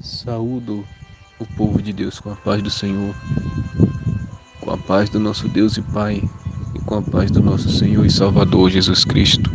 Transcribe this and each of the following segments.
Saúdo o povo de Deus com a paz do Senhor, com a paz do nosso Deus e Pai e com a paz do nosso Senhor e Salvador Jesus Cristo.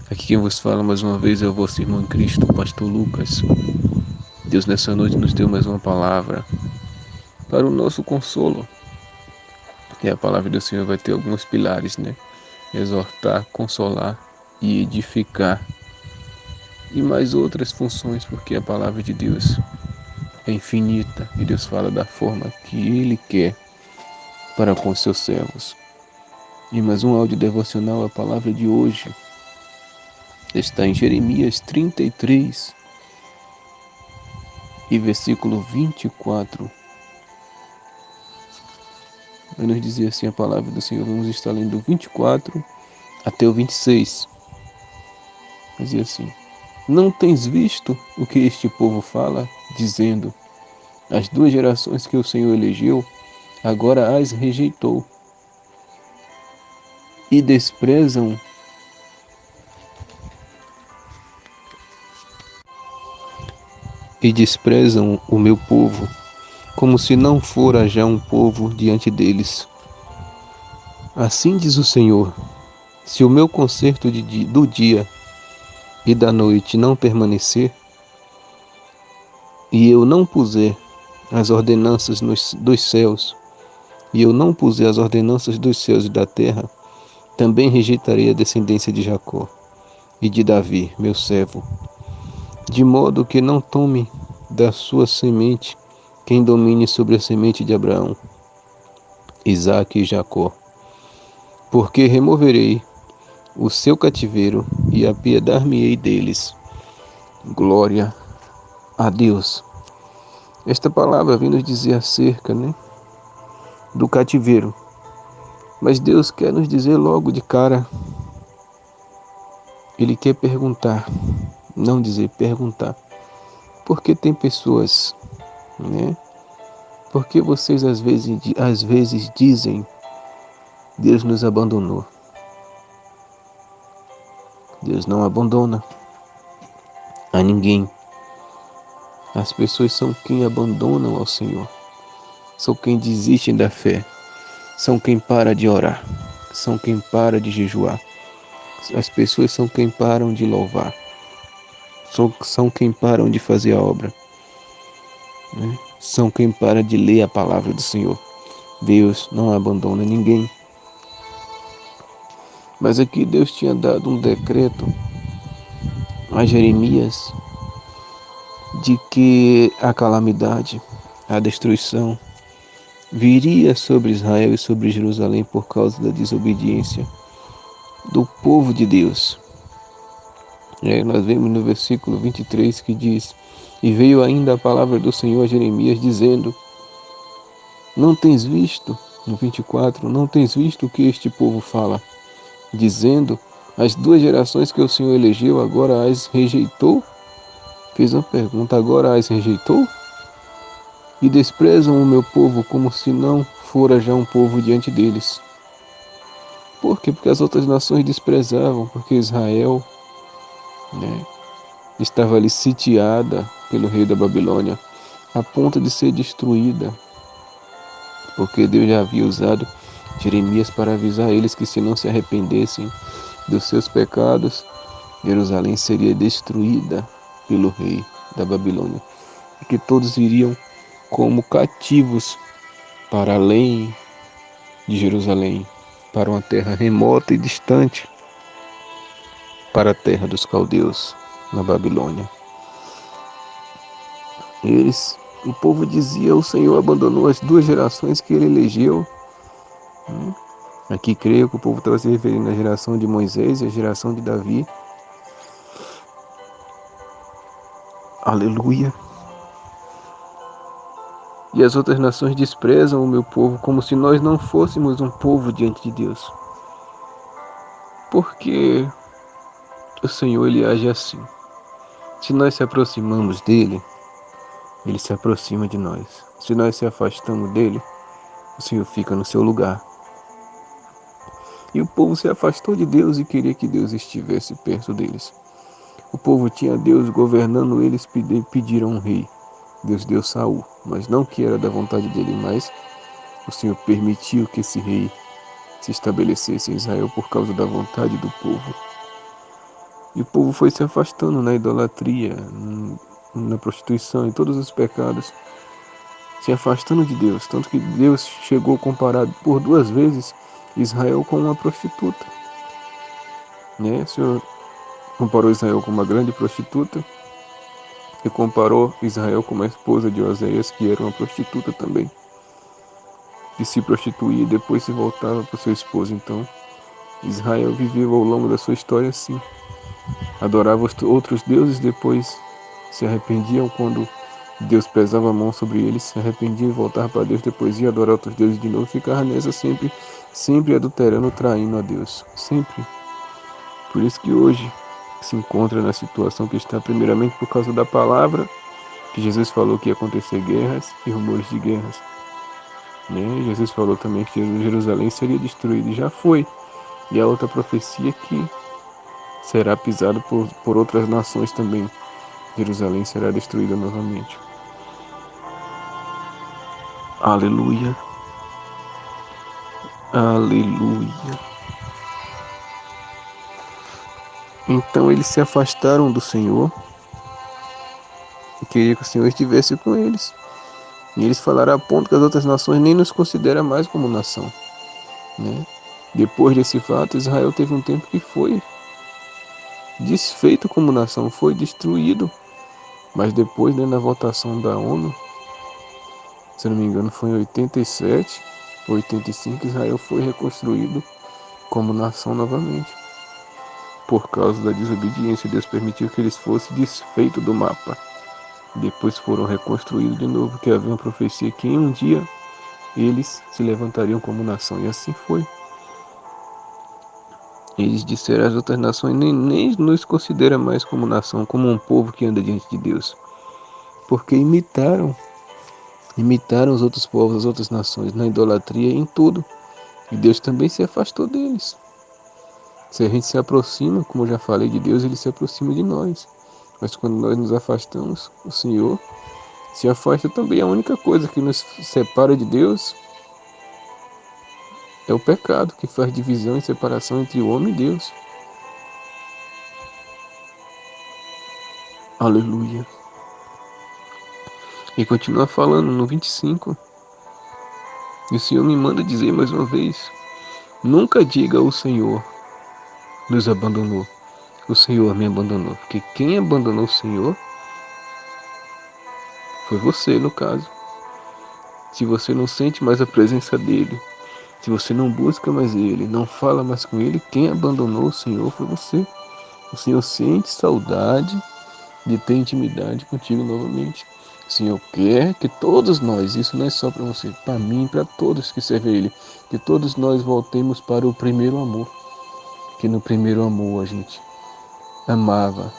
Aqui quem vos fala mais uma vez é o vosso irmão em Cristo, Pastor Lucas. Deus nessa noite nos deu mais uma palavra para o nosso consolo. E a palavra do Senhor vai ter alguns pilares, né? Exortar, consolar e edificar. E mais outras funções, porque a palavra de Deus é infinita e Deus fala da forma que Ele quer para com seus servos. E mais um áudio devocional, a palavra de hoje está em Jeremias 33 e versículo 24. Vai nos dizer assim a palavra do Senhor. Vamos estar lendo do 24 até o 26. Vai dizer assim: Não tens visto o que este povo fala, dizendo: as duas gerações que o Senhor elegeu, agora as rejeitou e desprezam o meu povo, como se não fora já um povo diante deles. Assim diz o Senhor: se o meu conserto do dia e da noite não permanecer, e eu não puser as ordenanças dos céus, e eu não puser as ordenanças dos céus e da terra, também rejeitarei a descendência de Jacó e de Davi, meu servo, de modo que não tome da sua semente quem domine sobre a semente de Abraão, Isaque e Jacó, porque removerei o seu cativeiro e apiedar-me-ei deles. Glória a Deus. Esta palavra vem nos dizer acerca, do cativeiro. Mas Deus quer nos dizer logo de cara. Ele quer perguntar, não dizer perguntar. Porque tem pessoas, Porque vocês às vezes dizem, Deus nos abandonou. Deus não abandona a ninguém. As pessoas são quem abandonam ao Senhor. São quem desistem da fé. São quem para de orar. São quem para de jejuar. As pessoas são quem param de louvar. São quem param de fazer a obra. São quem para de ler a palavra do Senhor. Deus não abandona ninguém. Mas aqui Deus tinha dado um decreto a Jeremias de que a calamidade, a destruição, viria sobre Israel e sobre Jerusalém por causa da desobediência do povo de Deus. Nós vemos no versículo 23 que diz: E veio ainda a palavra do Senhor a Jeremias, dizendo: Não tens visto, no 24, não tens visto o que este povo fala, dizendo: as duas gerações que o Senhor elegeu, agora as rejeitou? Fez uma pergunta: agora as rejeitou? E desprezam o meu povo como se não fora já um povo diante deles. Por quê? Porque as outras nações desprezavam, porque Israel, estava ali sitiada pelo rei da Babilônia, a ponto de ser destruída, porque Deus já havia usado Jeremias para avisar eles que se não se arrependessem dos seus pecados, Jerusalém seria destruída pelo rei da Babilônia, e que todos iriam como cativos para além de Jerusalém, para uma terra remota e distante, para a terra dos caldeus, na Babilônia. O povo dizia: o Senhor abandonou as duas gerações que ele elegeu. Aqui creio que o povo estava se referindo à geração de Moisés e à geração de Davi. Aleluia. E as outras nações desprezam o meu povo como se nós não fôssemos um povo diante de Deus. Porque o Senhor, ele age assim. Se nós se aproximamos dele, ele se aproxima de nós. Se nós se afastamos dele, o Senhor fica no seu lugar. E o povo se afastou de Deus e queria que Deus estivesse perto deles. O povo tinha Deus governando eles, pediram um rei. Deus deu Saul, mas não que era da vontade dele, mas o Senhor permitiu que esse rei se estabelecesse em Israel por causa da vontade do povo. E o povo foi se afastando na idolatria, na prostituição, em todos os pecados, se afastando de Deus. Tanto que Deus chegou a comparar por 2 vezes Israel com uma prostituta. O Senhor comparou Israel com uma grande prostituta e comparou Israel com uma esposa de Oséias, que era uma prostituta também, que se prostituía e depois se voltava para seu esposo. Então, Israel viveu ao longo da sua história assim. Adorava outros deuses, depois se arrependiam quando Deus pesava a mão sobre eles, se arrependiam e voltavam para Deus, depois ia adorar outros deuses de novo, ficava nessa sempre adulterando, traindo a Deus, sempre. Por isso que hoje se encontra na situação que está, primeiramente por causa da palavra, que Jesus falou que ia acontecer guerras e rumores de guerras. Jesus falou também que Jerusalém seria destruída, e já foi. E a outra profecia que será pisada por outras nações também. Jerusalém será destruída novamente. Aleluia. Aleluia. Então eles se afastaram do Senhor e queriam que o Senhor estivesse com eles. E eles falaram a ponto que as outras nações nem nos consideram mais como nação. Depois desse fato, Israel teve um tempo que foi desfeito como nação, foi destruído. Mas depois, na votação da ONU, se não me engano foi em 87, 85, Israel foi reconstruído como nação novamente. Por causa da desobediência, Deus permitiu que eles fossem desfeitos do mapa. Depois foram reconstruídos de novo, que havia uma profecia que em um dia eles se levantariam como nação. E assim foi. Eles disseram às outras nações, nem nos considera mais como nação, como um povo que anda diante de Deus. Porque imitaram os outros povos, as outras nações, na idolatria e em tudo. E Deus também se afastou deles. Se a gente se aproxima, como eu já falei, de Deus, Ele se aproxima de nós. Mas quando nós nos afastamos, o Senhor se afasta também. A única coisa que nos separa de Deus é o pecado, que faz divisão e separação entre o homem e Deus. Aleluia. E continua falando no 25. E o Senhor me manda dizer mais uma vez: nunca diga o Senhor nos abandonou. O Senhor me abandonou. Porque quem abandonou o Senhor foi você, no caso. Se você não sente mais a presença dele, se você não busca mais ele, não fala mais com ele, quem abandonou o Senhor foi você. O Senhor sente saudade de ter intimidade contigo novamente. O Senhor quer que todos nós, isso não é só para você, para mim, para todos que servem a Ele, que todos nós voltemos para o primeiro amor. Que no primeiro amor a gente amava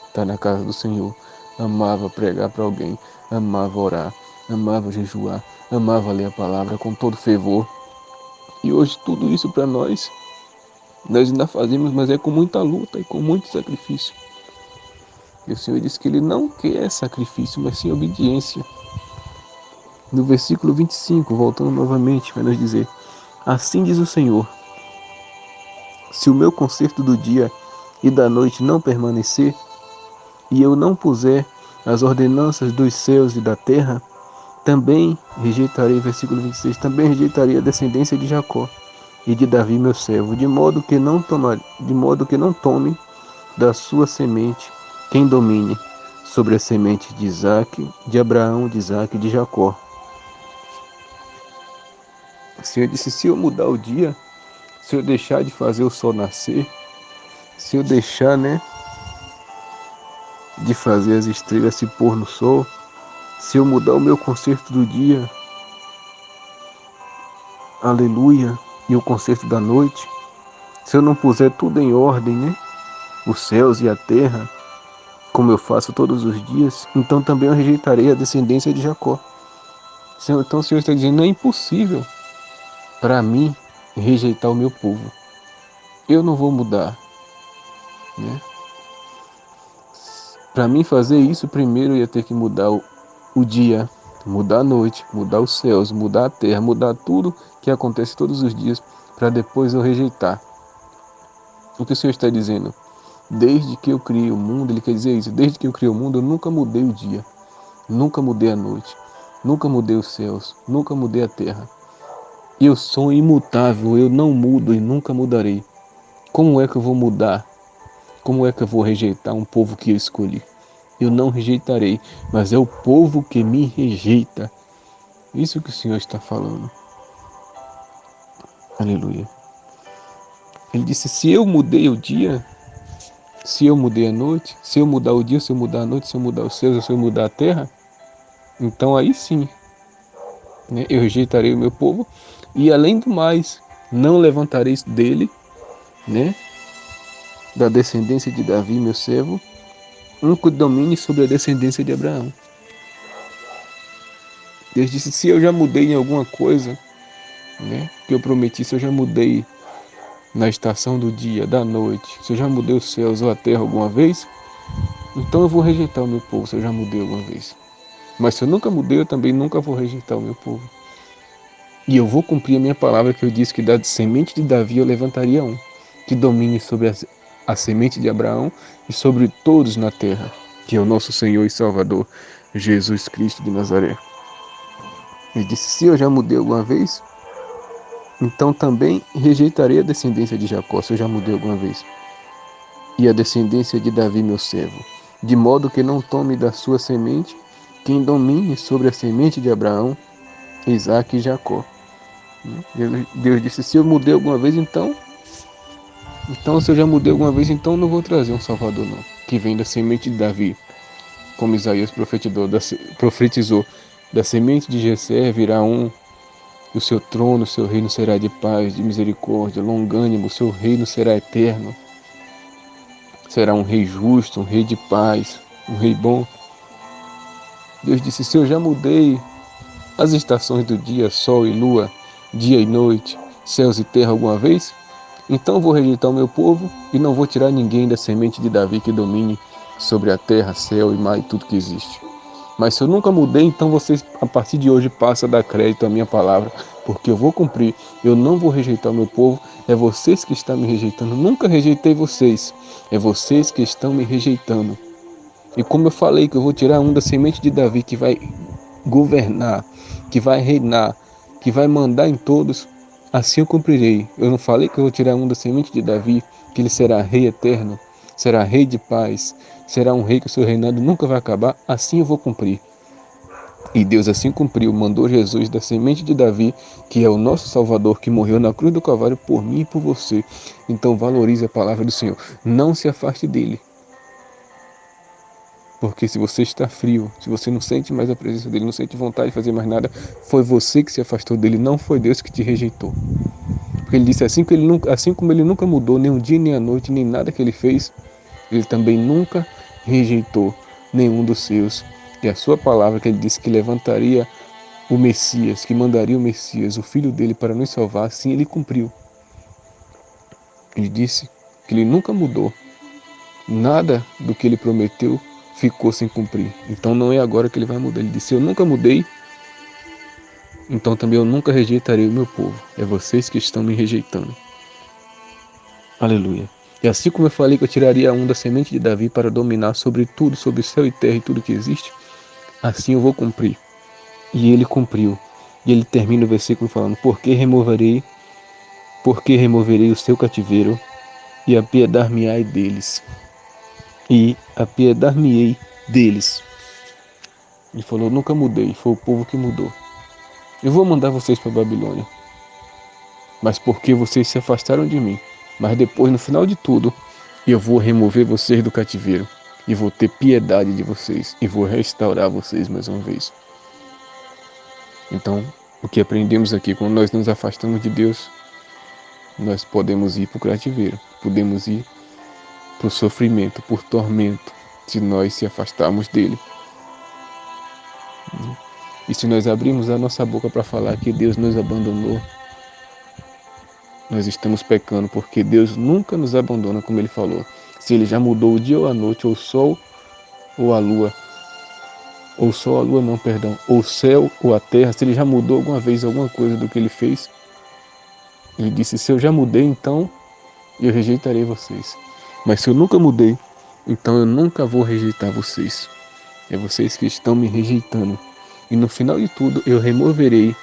estar na casa do Senhor, amava pregar para alguém, amava orar, amava jejuar, amava ler a palavra com todo fervor. E hoje tudo isso para nós ainda fazemos, mas é com muita luta e com muito sacrifício. E o Senhor diz que Ele não quer sacrifício, mas sim obediência. No versículo 25, voltando novamente, vai nos dizer: assim diz o Senhor, se o meu conserto do dia e da noite não permanecer, e eu não puser as ordenanças dos céus e da terra, também rejeitarei, versículo 26, também rejeitarei a descendência de Jacó e de Davi meu servo, de modo que não tome da sua semente quem domine sobre a semente de Isaque, de Abraão, de Isaque e de Jacó. O Senhor disse: se eu mudar o dia, se eu deixar de fazer o sol nascer, se eu deixar, de fazer as estrelas se pôr no sol, se eu mudar o meu concerto do dia, aleluia, e o concerto da noite, se eu não puser tudo em ordem, os céus e a terra, como eu faço todos os dias, então também eu rejeitarei a descendência de Jacó. Então o Senhor está dizendo: é impossível para mim rejeitar o meu povo. Eu não vou mudar, Para mim fazer isso, primeiro eu ia ter que mudar o dia, mudar a noite, mudar os céus, mudar a terra, mudar tudo que acontece todos os dias, para depois eu rejeitar. O que o Senhor está dizendo? Desde que eu criei o mundo, Ele quer dizer isso, desde que eu criei o mundo, eu nunca mudei o dia, nunca mudei a noite, nunca mudei os céus, nunca mudei a terra. Eu sou imutável, eu não mudo e nunca mudarei. Como é que eu vou mudar? Como é que eu vou rejeitar um povo que eu escolhi? Eu não rejeitarei, mas é o povo que me rejeita. Isso que o Senhor está falando. Aleluia. Ele disse, se eu mudei o dia, se eu mudei a noite, se eu mudar o dia, se eu mudar a noite, se eu mudar os céus, se eu mudar a terra, então aí sim, né, eu rejeitarei o meu povo e além do mais, não levantarei dele, né, da descendência de Davi, meu servo, um que domine sobre a descendência de Abraão. Deus disse, se eu já mudei em alguma coisa, né, que eu prometi, se eu já mudei na estação do dia, da noite, se eu já mudei os céus ou a terra alguma vez, então eu vou rejeitar o meu povo se eu já mudei alguma vez. Mas se eu nunca mudei, eu também nunca vou rejeitar o meu povo. E eu vou cumprir a minha palavra que eu disse que da semente de Davi eu levantaria um, que domine sobre a semente de Abraão e sobre todos na terra, que é o nosso Senhor e Salvador, Jesus Cristo de Nazaré. Ele disse, se eu já mudei alguma vez, então também rejeitarei a descendência de Jacó, se eu já mudei alguma vez, e a descendência de Davi, meu servo, de modo que não tome da sua semente quem domine sobre a semente de Abraão, Isaque e Jacó. Deus disse, se eu mudei alguma vez, então se eu já mudei alguma vez, então não vou trazer um Salvador não, que vem da semente de Davi, como Isaías profetizou, da semente de Jessé virá um, o seu trono, o seu reino será de paz, de misericórdia, longânimo, o seu reino será eterno, será um rei justo, um rei de paz, um rei bom. Deus disse, se eu já mudei as estações do dia, sol e lua, dia e noite, céus e terra alguma vez, então vou rejeitar o meu povo e não vou tirar ninguém da semente de Davi que domine sobre a terra, céu e mar e tudo que existe. Mas se eu nunca mudei, então vocês a partir de hoje passam a dar crédito à minha palavra, porque eu vou cumprir, eu não vou rejeitar o meu povo, é vocês que estão me rejeitando, nunca rejeitei vocês, é vocês que estão me rejeitando. E como eu falei que eu vou tirar um da semente de Davi que vai governar, que vai reinar, que vai mandar em todos, assim eu cumprirei. Eu não falei que eu vou tirar um da semente de Davi, que ele será rei eterno, será rei de paz, será um rei que o seu reinado nunca vai acabar, assim eu vou cumprir. E Deus assim cumpriu, mandou Jesus da semente de Davi, que é o nosso Salvador, que morreu na cruz do Calvário por mim e por você. Então valorize a palavra do Senhor, não se afaste dele. Porque se você está frio, se você não sente mais a presença dele, não sente vontade de fazer mais nada, foi você que se afastou dele, não foi Deus que te rejeitou. Porque ele disse assim, assim como ele nunca mudou nem um dia nem a noite, nem nada que ele fez, ele também nunca rejeitou nenhum dos seus. E a sua palavra que ele disse que levantaria o Messias, que mandaria o Messias, o filho dele, para nos salvar, assim ele cumpriu. Ele disse que ele nunca mudou. Nada do que ele prometeu ficou sem cumprir. Então não é agora que ele vai mudar. Ele disse, eu nunca mudei, então também eu nunca rejeitarei o meu povo. É vocês que estão me rejeitando. Aleluia. E assim como eu falei que eu tiraria um da semente de Davi para dominar sobre tudo, sobre céu e terra e tudo que existe, assim eu vou cumprir. E ele cumpriu. E ele termina o versículo falando, porque removerei o seu cativeiro e apiedar-me-ei deles. E apiedar-me-ei deles. Ele falou, nunca mudei, foi o povo que mudou. Eu vou mandar vocês para a Babilônia, mas porque vocês se afastaram de mim. Mas depois, no final de tudo, eu vou remover vocês do cativeiro e vou ter piedade de vocês e vou restaurar vocês mais uma vez. Então, o que aprendemos aqui, quando nós nos afastamos de Deus, nós podemos ir para o cativeiro, podemos ir para o sofrimento, por tormento, se nós se afastarmos dele. E se nós abrirmos a nossa boca para falar que Deus nos abandonou, nós estamos pecando, porque Deus nunca nos abandona, como ele falou. Se ele já mudou o dia ou a noite, ou o sol ou a lua, ou só a lua não, perdão, ou o céu ou a terra, se ele já mudou alguma vez alguma coisa do que ele fez, ele disse, se eu já mudei, então eu rejeitarei vocês. Mas se eu nunca mudei, então eu nunca vou rejeitar vocês. É vocês que estão me rejeitando. E no final de tudo, eu removerei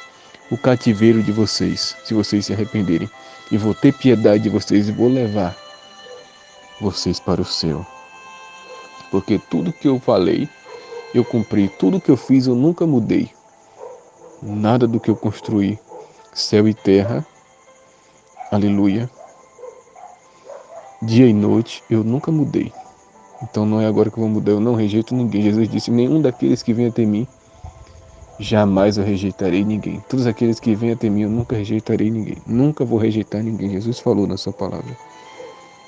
o cativeiro de vocês, se vocês se arrependerem. E vou ter piedade de vocês e vou levar vocês para o céu. Porque tudo que eu falei, eu cumpri. Tudo que eu fiz, eu nunca mudei. Nada do que eu construí, céu e terra, aleluia, dia e noite, eu nunca mudei. Então não é agora que eu vou mudar, eu não rejeito ninguém. Jesus disse, nenhum daqueles que vem até mim, jamais eu rejeitarei ninguém. Todos aqueles que vêm até mim, eu nunca rejeitarei ninguém. Nunca vou rejeitar ninguém. Jesus falou na sua palavra.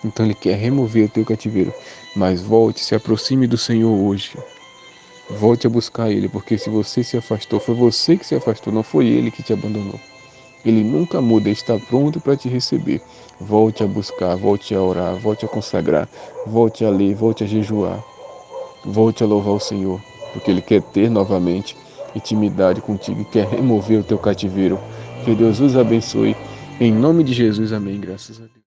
Então ele quer remover o teu cativeiro. Mas volte, se aproxime do Senhor hoje. Volte a buscar Ele, porque se você se afastou, foi você que se afastou, não foi Ele que te abandonou. Ele nunca muda, Ele está pronto para te receber. Volte a buscar, volte a orar, volte a consagrar, volte a ler, volte a jejuar, volte a louvar o Senhor, porque Ele quer ter novamente intimidade contigo e quer remover o teu cativeiro. Que Deus os abençoe. Em nome de Jesus, amém. Graças a Deus.